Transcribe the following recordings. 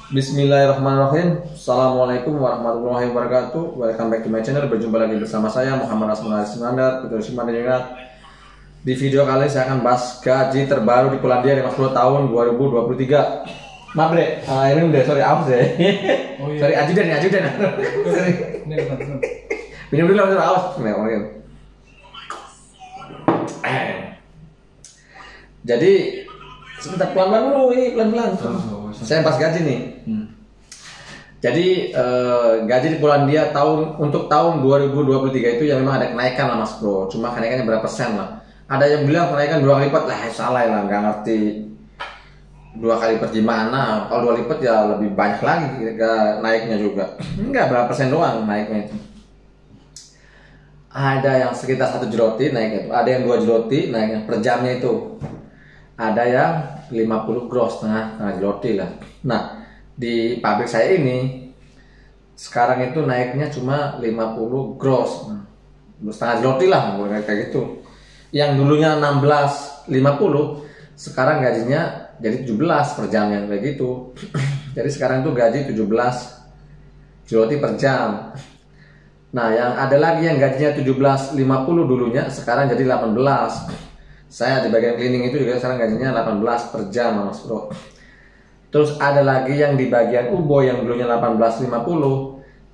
Bismillahirrahmanirrahim. Assalamualaikum warahmatullahi wabarakatuh. Welcome back to my channel. Berjumpa lagi bersama saya Muhammad Asmul Iskandar, Ketua Simanjungat. Di video kali saya akan bahas gaji terbaru di Polandia di Mas tahun 2023. Maaf deh, ini udah sorry out deh. Oh, iya. Sorry ajudan. Sorry. Minum dulu langsung aus. Jadi sebentar pelan-pelan dulu, ini pelan-pelan. Saya bahas gaji nih. Jadi gaji di Polandia untuk tahun 2023 itu ya memang ada kenaikan lah Mas Bro. Cuma kenaikannya berapa persen lah. Ada yang bilang kenaikan 2 kali lipat lah, salah lah, nggak ngerti 2 kali lipat gimana. Kalau 2 lipat ya lebih banyak lagi naiknya juga. Enggak, berapa persen doang naiknya itu. Ada yang sekitar 1 zloty naiknya itu, ada yang 2 zloty naiknya per jamnya itu. Ada yang 50 gross, setengah zloty lah. Nah, di pabrik saya ini sekarang itu naiknya cuma 50 gross, setengah zloty lah, kayak gitu. Yang dulunya 16,50 sekarang gajinya jadi 17 per jamnya kayak gitu. Jadi sekarang tuh gaji 17 zloty per jam. Nah, yang ada lagi yang gajinya 17,50 dulunya sekarang jadi 18. Saya di bagian cleaning itu juga sekarang gajinya 18 per jam Mas Bro. Terus ada lagi yang di bagian ubo yang dulunya 18,50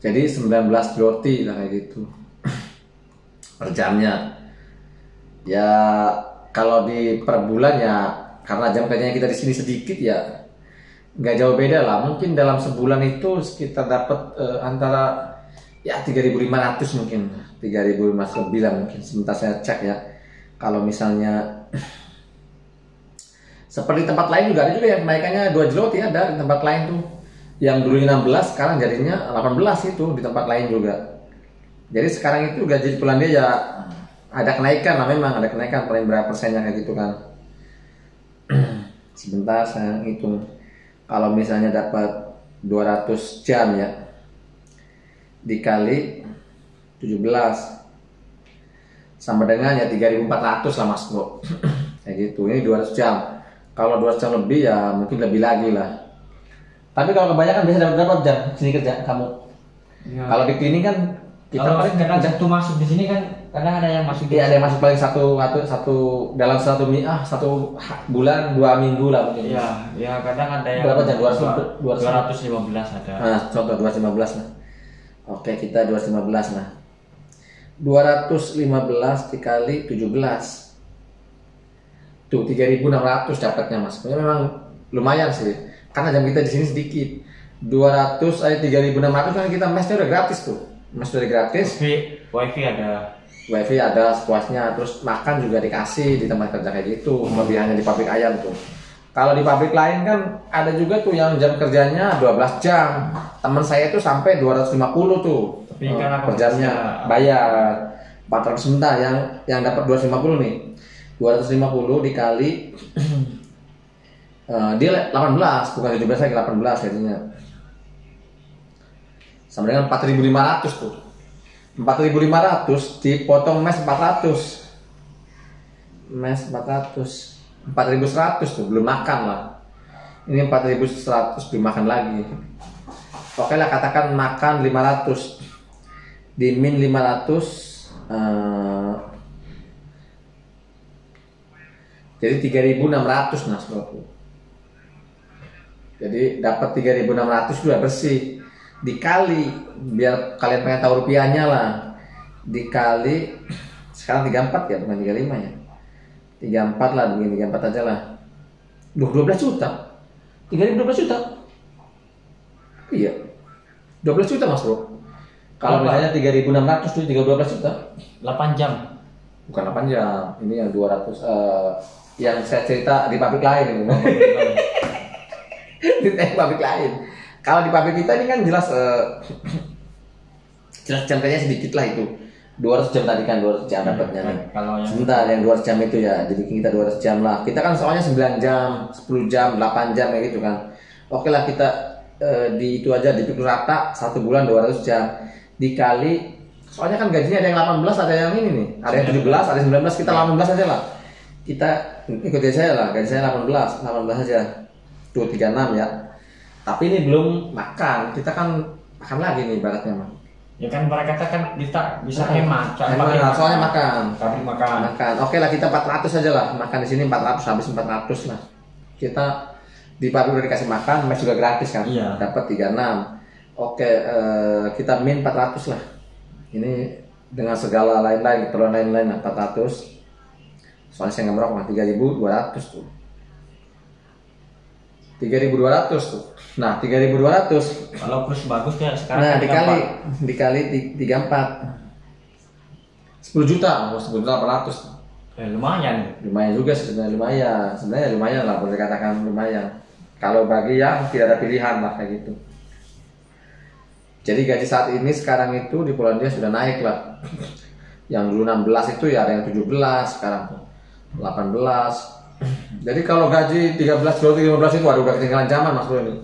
jadi 19 zloty lah kayak gitu per jamnya. Ya kalau di per bulan ya karena jam kerjanya kita di sini sedikit ya nggak jauh beda lah. Mungkin dalam sebulan itu sekitar dapat antara ya 3.500 mungkin, 3.500 lebih lah mungkin. Sebentar saya cek ya. Kalau misalnya seperti tempat lain juga ada juga yang kenaikannya 2 zloty, ada di tempat lain tuh. Yang dulunya 16 sekarang jadinya 18 itu di tempat lain juga. Jadi sekarang itu gaji di Polandia ya ada kenaikan lah, memang ada kenaikan paling berapa persennya kayak gitu kan. Sebentar saya hitung. Kalau misalnya dapat 200 jam ya dikali 17 sama dengan ya 3.400 lah Mas Bro. Kayak gitu. Ini 200 jam. Kalau 200 jam lebih ya mungkin lebih lagi lah. Tapi kalau kebanyakan biasa dapat berapa jam sini kerja kamu? Ya. Kalau di klinik kan kita paling kadang jatuh masuk di sini kan kadang ada yang masuk. Iya, ada yang masuk paling satu dalam satu bulan 2 minggu lah mungkin. Iya, ya kadang ada yang berapa jam? 215 ada. Nah, contoh 215 lah. Oke, kita 215 lah. 215 dikali 17. Tuh 3.600 dapatnya Mas. Memang lumayan sih. Karena jam kita di sini sedikit. 3.600 kan kita mesnya udah gratis tuh. Mes udah gratis. Wifi ada. Wifi ada sepuasnya, terus makan juga dikasih di tempat kerja kayak gitu. Kelebihannya di pabrik ayam tuh. Kalau di pabrik lain kan ada juga tuh yang jam kerjanya 12 jam. Teman saya tuh sampai 250 tuh. Tapi per jamnya bayar 400 sebentar, yang dapat 250 nih. 250 dikali dia 18 bukan 17 lagi, 18 gajinya. Sama dengan 4.500 tuh. 4.500 dipotong mes 400. Mes 400. 4.100 tuh belum makan lah. Ini 4.100 belum makan lagi. Oke lah, katakan makan 500. Di min 500 jadi 3.600 Mas Bro. Jadi dapat 3.600 sudah bersih. Dikali, biar kalian pengen tahu rupiahnya lah, dikali sekarang 34 ya, bukan 35 ya, 34 lah, begini 34 aja lah. 12 juta, 3.012 juta, iya 12 juta Mas Bro. Kalau misalnya 3.600 tuh 12 juta 8 jam, bukan 8 jam, ini yang 200 yang saya cerita di pabrik lain ini. Di pabrik lain. Kalau di pabrik kita ini kan jelas jam kerjanya sedikit lah itu. 200 jam tadi kan 200 jam dapatnya nih. Kalau yang sebentar yang 200 jam itu ya, jadi kita 200 jam lah. Kita kan soalnya 9 jam, 10 jam, 8 jam kayak gitu kan. Oke lah kita di itu aja dipikul rata 1 bulan 200 jam dikali, soalnya kan gajinya ada yang 18, ada yang ini nih, ada yang 17, ada yang 19, kita 18 aja lah. Kita ikut gaji saya lah, gaji saya 18 aja. Tuh 36 ya. Tapi ini belum makan, kita kan makan lagi nih ibaratnya mah. Ya kan mereka kata kan kita bisa hemat. Soalnya makan. Tapi makan. Oke lah kita 400 aja lah. Makan di sini 400 habis 400 lah. Kita di pabrik udah dikasih makan, mes juga gratis kan. Iya. Dapat 36. Oke, kita min 400 lah. Ini dengan segala lain-lain, keperluan lain-lain lah 400. Soalnya saya nggak merokok 3.200 tuh. 3.200 tuh. Nah, 3.200 kalau kurs bagus ya sekarang. Nah, dikali 34. 10 juta, 10 juta 800. Lumayan. Lumayan juga sebenarnya, lumayan lah, boleh dikatakan lumayan. Kalau bagi yang tidak ada pilihan lah kayak gitu. Jadi gaji saat ini sekarang itu di Polandia sudah naik lah. Yang dulu 16 itu ya ada yang 17 sekarang tuh 18. Jadi kalau gaji 13, 12, 15 itu udah ketinggalan zaman Mas Bro ini.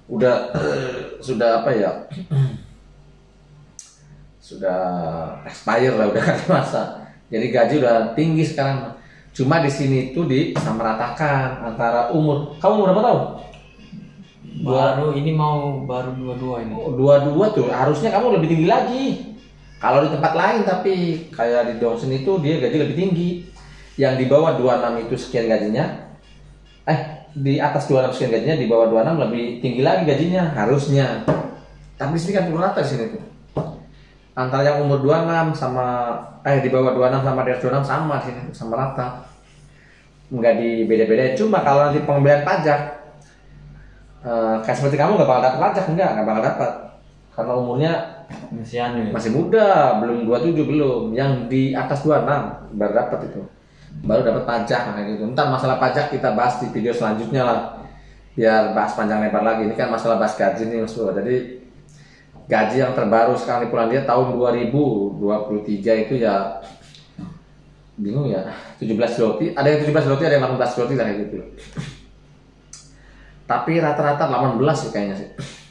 Udah sudah apa ya? Sudah expire lah, udah kan masa. Jadi gaji udah tinggi sekarang. Cuma di sini tuh disamaratakan antara umur. Kamu umur berapa tahun? Baru 22 ini. 22 tuh harusnya kamu lebih tinggi lagi. Kalau di tempat lain tapi kayak di Dawson itu dia gaji lebih tinggi. Yang di bawah 26 itu sekian gajinya. Di atas 26 sekian gajinya, di bawah 26 lebih tinggi lagi gajinya harusnya. Tapi di sini kan pukul rata di sini tuh. Antara yang umur 26 sama di bawah 26 sama di atas 26 sama di sini sama rata. Enggak dibeda-bedain. Cuma kalau nanti pengembalian pajak kayak seperti kamu nggak bakal dapat pajak, nggak bakal dapat. Karena umurnya masih muda, belum 27 belum. Yang di atas 26 baru dapat itu. Baru dapat pajak kayak gitu. Ntar masalah pajak kita bahas di video selanjutnya lah. Biar bahas panjang lebar lagi. Ini kan masalah bahas gaji nih Mas Bro. Jadi gaji yang terbaru sekarang di Polandia tahun 2023 itu ya bingung ya, 17 zloty. Ada yang 17 zloty, ada yang 18 zloty lah kayak gitu. Tapi rata-rata 18 sih kayaknya sih.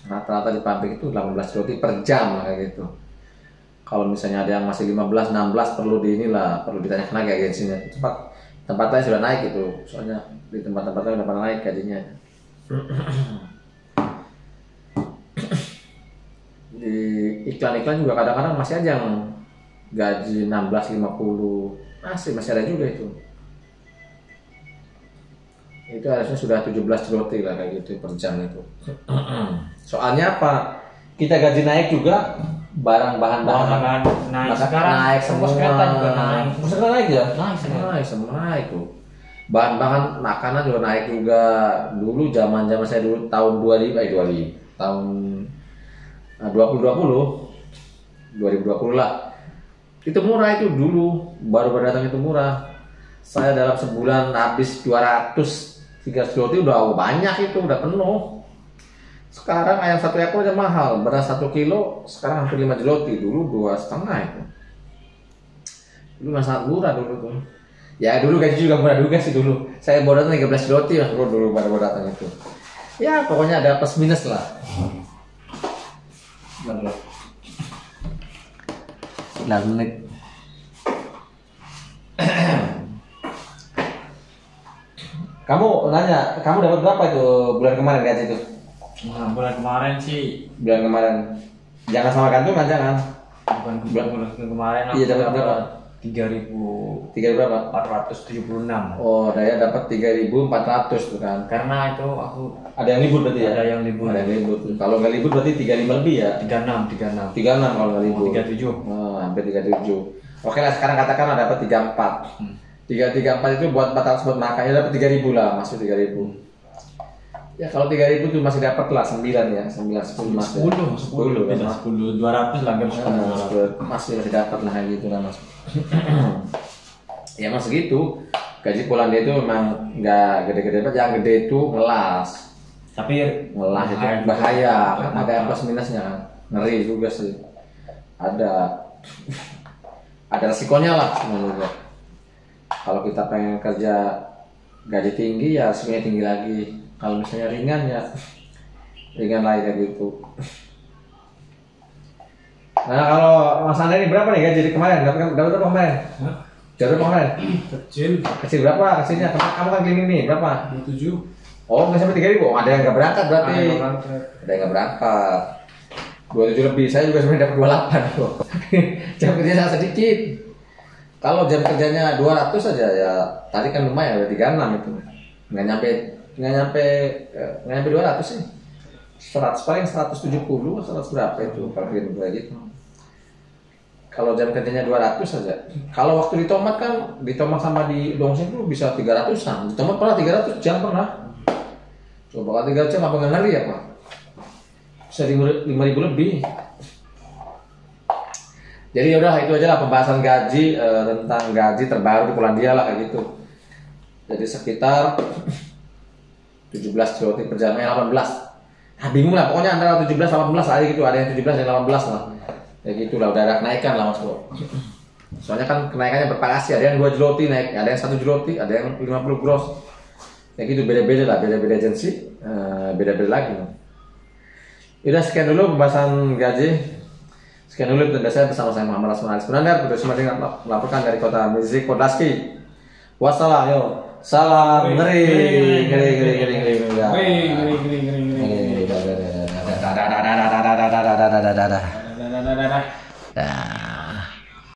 Rata-rata di pabrik itu 18 zloty per jam lah kayak gitu. Kalau misalnya ada yang masih 15, 16 perlu ditanyakan lagi agensinya. Tempat lain sudah naik itu. Soalnya di tempat-tempat lain udah naik gajinya. Di iklan-iklan juga kadang-kadang masih ada yang gaji 16.50. Masih ada juga itu. Itu harusnya sudah 17 zloty lah kayak gitu per jam itu. Soalnya apa? Kita gaji naik juga, barang bahan-bahan naik sekarang. Naik semua. Kereta juga naik. Kereta naik ya? Naik semua naik tuh. Bahan-bahan makanan juga naik juga. Dulu zaman saya dulu tahun 2020 tahun 2020 lah. Itu murah itu dulu, baru datang itu murah. Saya dalam sebulan habis 200 300 zloty udah banyak itu, udah penuh. Sekarang ayam 1 ekor aja mahal, beras 1 kilo sekarang hampir 5 zloty, dulu 2,5 itu. Dulu masih sangat murah dulu tuh. Ya dulu gaji juga murah juga sih dulu. Saya baru datang 13 zloty Mas Bro dulu baru datang itu. Ya pokoknya ada plus minus lah. Benar. 9 menit. Kamu nanya, kamu dapat berapa itu bulan kemarin gaji itu? Nah, bulan kemarin sih. Bulan kemarin. Jangan sama gantungan, jangan. Bulan kemarin aku dapat berapa? 3.000. 3 berapa? 476. Oh, Daya dapat 3.400 tuh kan. Karena itu aku ada yang libur berarti ya? Ada yang libur. Ada yang libur. Kalau nggak libur berarti 35 lebih ya? 36 kalau nggak libur. 37. Oh, hampir 37. Oke lah, sekarang katakan ada dapat 34. 334 itu buat 400 buat makan ya dapat 3.000 lah, masuk 3.000. Ya kalau 3.000 tuh masih dapat lah 9 ya, 9 10 mas. 10 200 lah kan. Masih dapat lah kayak gitu lah Mas. Ya Mas segitu. Gaji Polandia itu memang nggak gede-gede banget, yang gede itu ngelas. Tapi ngelas itu bahaya, kan ada plus minusnya kan. Ngeri juga sih. Ada resikonya lah sebenarnya. Kalau kita pengen kerja gaji tinggi ya resikonya tinggi lagi. Kalau misalnya ringan ya ringan lagi kayak gitu. Nah kalau Mas Andre ini berapa nih gaji kemarin? Dapat berapa kemarin? Jatuh kemarin? Kecil berapa? Kecilnya kamu kan cleaning nih berapa? 27. Oh, nggak sampai 3.000. Ada yang nggak berangkat berarti. Ada yang berangkat. Ada yang nggak berangkat. 27 lebih. Saya juga sebenarnya dapat 28 kok. Jam kerja saya sedikit. Kalau jam kerjanya 200 saja ya, tadi kan lumayan ada 36 itu. Nggak nyampe 200 sih. 100 paling 170, 100 berapa itu kalau kayak gitu. Kalau jam kerjanya 200 saja. Kalau waktu di Tomat kan, di Tomat sama di Dongseng tuh bisa 300-an. Di Tomat pernah 300 jam pernah. Coba kalau 3 jam apa nggak ngeri ya Pak? Bisa 5.000 lebih. Jadi yaudah itu aja lah pembahasan gaji, tentang gaji terbaru di Polandia lah kayak gitu. Jadi sekitar 17 zloty per jamnya 18. Nah, bingung lah pokoknya antara 17 18 aja gitu, ada yang 17 dan 18 lah. Ya gitulah udah ada kenaikan lah Mas Bro. Soalnya kan kenaikannya bervariasi, ada yang 2 zloty naik, ada yang 1 zloty, ada yang 50 gross. Ya gitu beda-beda lah, beda-beda agensi, beda-beda lagi. Udah sekian dulu pembahasan gaji. Sekian dulu dan saya bersama saya Muhammad Rasman Aris Munandar, melaporkan dari kota Mizrik Podlaski. Wassalam, yo. Salam ngeri.